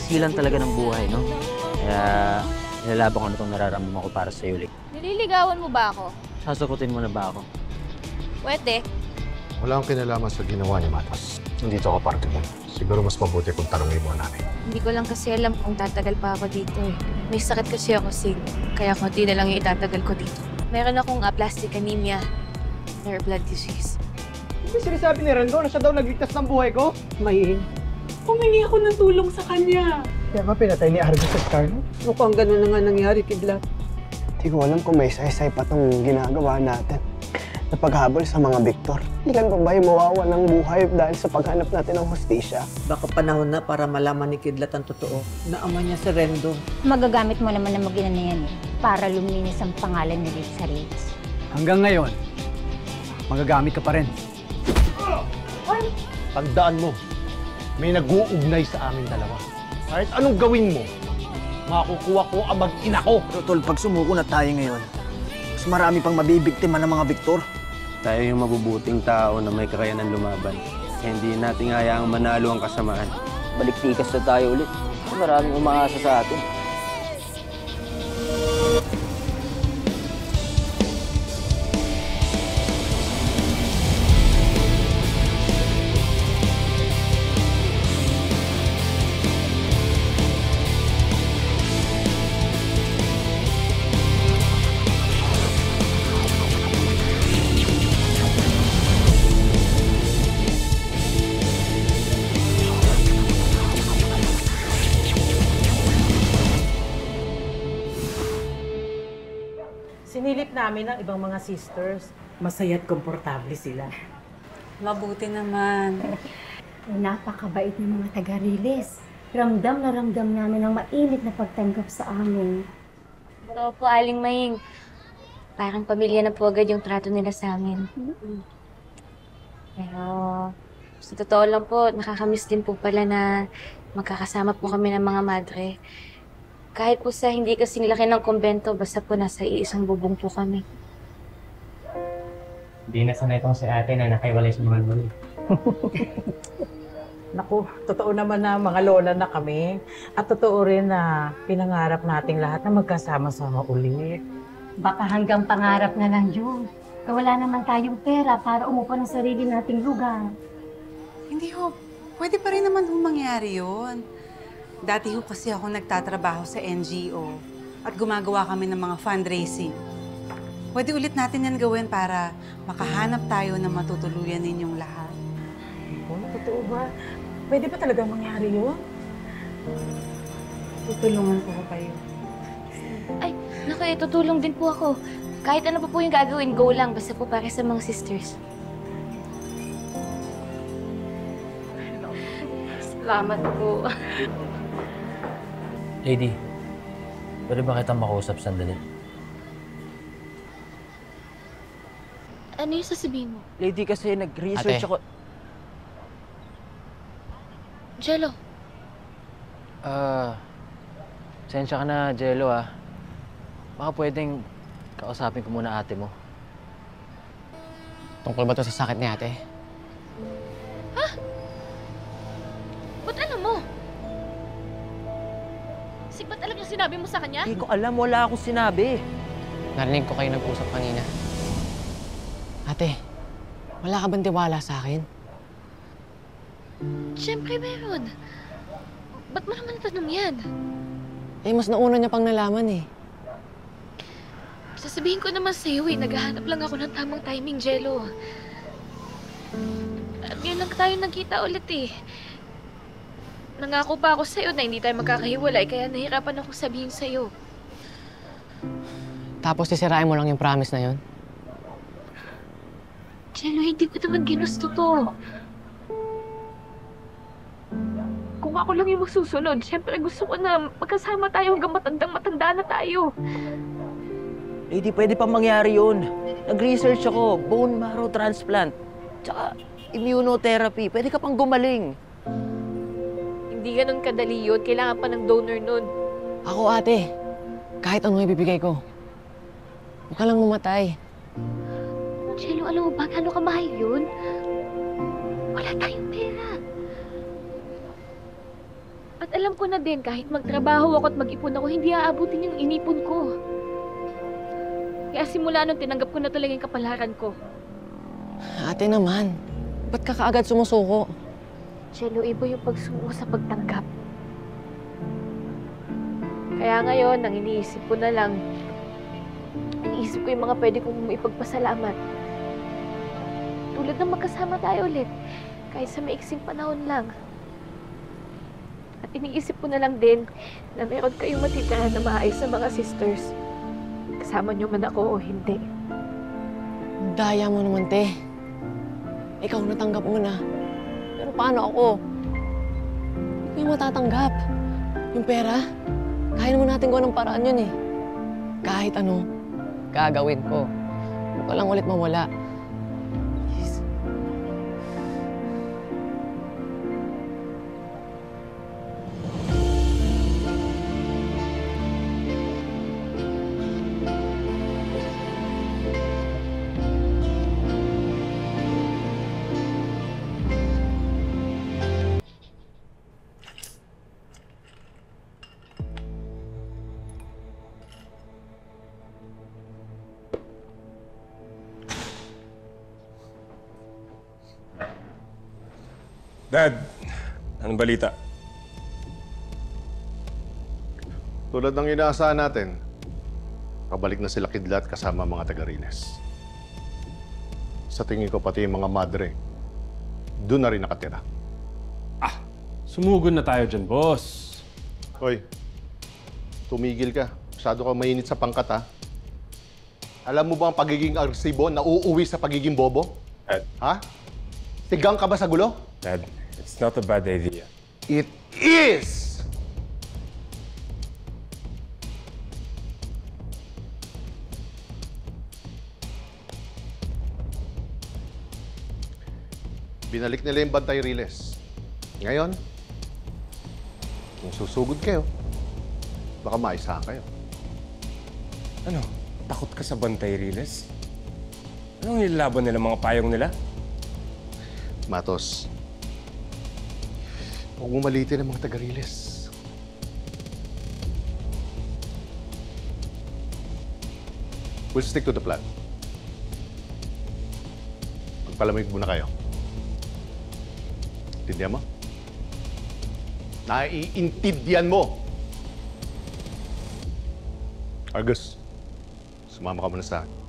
silang talaga ng buhay, no? Kaya nilalaban ko na itong nararamdaman ko para sa'yo, Lee. Nililigawan mo ba ako? Sasagutin mo na ba ako? Pwede. Wala akong kinalaman sa ginawa ni Matas. Nandito ako para tingnan. Siguro mas mabuti kung tanongin mo ang nanay. Hindi ko lang kasi alam kung tatagal pa ako dito eh. May sakit kasi ako, Sig. Kaya konti na lang yung itatagal ko dito. Meron akong aplastic anemia. Rare blood disease. Hindi sinasabi ni Rendo na siya daw nagligtas ng buhay ko? May humingi ako ng tulong sa kanya. Kaya ba pinatay ni Argo sa Scarno? Mukhang ganun na nga nangyari, Kidlat. Hindi ko alam kung may saysay pa tong ginagawa natin na paghabol sa mga Victor. Ilan pa ba yung mawawa ng buhay dahil sa paghanap natin ng hustisya? Baka panahon na para malaman ni Kidlat ang totoo na ama niya si Rendo. Magagamit mo naman ang mag-ina na yan eh, para luminis ang pangalan ni Rick sa Reyes. Hanggang ngayon, magagamit ka pa rin. Tandaan mo, may nag-uugnay sa aming dalawa. Kahit anong gawin mo, makukuha ko ang mag-ina ko. Pero tol, pag sumuko na tayo ngayon, mas marami pang mabibiktima ng mga Victor. Tayo yung mabubuting tao na may kakayanan lumaban. Hindi natin hayaang manalo ang kasamaan. Baliktikas na tayo ulit. Maraming umaasa sa atin. Sinilip namin ang ibang mga sisters. Masaya't komportable sila. Mabuti naman. Napakabait ng mga taga-Riles. Ramdam na ramdam namin ang mainit na pagtanggap sa amin. Ito po, Aling Maying. Parang pamilya na po agad yung trato nila sa amin. Pero sa totoo lang po, nakakamiss din po pala na magkakasama po kami ng mga madre. Kahit po sa hindi kasing laki ng kumbento, basta po nasa iisang bubong po kami. Hindi na sanay itong si ate na nakaiwalay sa mga lolo. Naku, totoo naman na mga lola na kami. At totoo rin na pinangarap nating lahat na magkasama-sama ulit. Baka hanggang pangarap na lang yun. Wala naman tayong pera para umupo ng sarili nating lugar. Hindi ho. Pwede pa rin naman mangyari yun. Dati ho kasi ako nagtatrabaho sa NGO at gumagawa kami ng mga fundraising. Pwede ulit natin yan gawin para makahanap tayo ng matutuluyan ninyong lahat. Oh, totoo ba? Pwede ba talaga mangyari yun? Tutulungan ko kayo. Ay, naku, tutulong din po ako. Kahit ano pa po yung gagawin, go lang. Basta po para sa mga sisters. Salamat po. Lady, pwede ba kitang makausap sandali? Ano yung sasabihin mo? Lady, kasi nag-research ako... Jello. Sensya ka na, Jello, ah. Baka pwedeng kausapin ko muna ate mo. Tungkol ba ito sa sakit ni ate? Ha? Ba't alam mo? Ba't alam yung sinabi mo sa kanya? Hindi ko alam, wala akong sinabi. Narinig ko kayo nag-usap kanina. Ate, wala ka bang tiwala sa akin? Siyempre meron. Ba't mo naman natanong yan? Eh, mas nauna niya pang nalaman eh. Sasabihin ko naman sa'yo eh, naghahanap lang ako ng tamang timing, Jello. At ngayon lang tayo nagkita ulit eh. Nangako pa ako sa'yo na hindi tayo magkakahiwalay, kaya nahirapan ako sabihin sa'yo. Tapos sisirain mo lang yung promise na yun? Jello, hindi ko naman ginusto to. Kung ako lang yung masusunod, syempre gusto ko na magkasama tayo hanggang matandang-matanda na tayo. Lady, pwede pa mangyari yun. Nag-research ako, bone marrow transplant. Tsaka immunotherapy. Pwede ka pang gumaling. Hindi ganun kadali yun. Kailangan pa ng donor nun. Ako, ate. Kahit anong ibibigay ko. Huwag ka lang mamatay. Jello, alam mo ba gaano kamahal yun? Wala tayong pera. At alam ko na din, kahit magtrabaho ako at mag-ipon ako, hindi aabutin yung inipon ko. Kaya simula nung tinanggap ko na talaga yung kapalaran ko. Ate naman, ba't ka kaagad sumusuko? Jello, iba yung pagsuko sa pagtanggap. Kaya ngayon, ang iniisip ko na lang, iniisip ko yung mga pwede kong ipagpasalamat. Tulad ng magkasama tayo ulit, kahit sa maiksing panahon lang. At iniisip ko na lang din na meron kayong matitira na maayos sa mga sisters. Kasama niyo man ako o hindi. Daya mo naman, te. Ikaw natanggap mo na. Pero paano ako? Hindi ko yung matatanggap. Yung pera, kaya naman natin gawa ng paraan yun eh. Kahit ano, gagawin ko. Huwag ka lang ulit mawala. Please. Dad, anong balita? Tulad ng inaasahan natin, pabalik na sila Kidlat kasama mga taga-Riles. Sa tingin ko pati yung mga madre, doon na rin nakatira. Sumugod na tayo dyan, boss. Hoy, tumigil ka. Masyado ka mainit sa pangkat, ha? Alam mo ba ang pagiging agresibo na uuwi sa pagiging bobo? Dad. Ha? Tigang ka ba sa gulo? Dad, it's not a bad idea. It is! Binalik nila yung Bantay Riles. Ngayon, kung susugod kayo, baka maisahan kayo. Ano? Takot ka sa Bantay Riles? Anong nilalaban nila, mga payong nila? Matos, huwag mo malitin ang mga taga-Riles. We'll stick to the plan. Magpalamig muna kayo. Intindihan mo? Naiintindihan mo! Argus, sumama ka muna sa akin.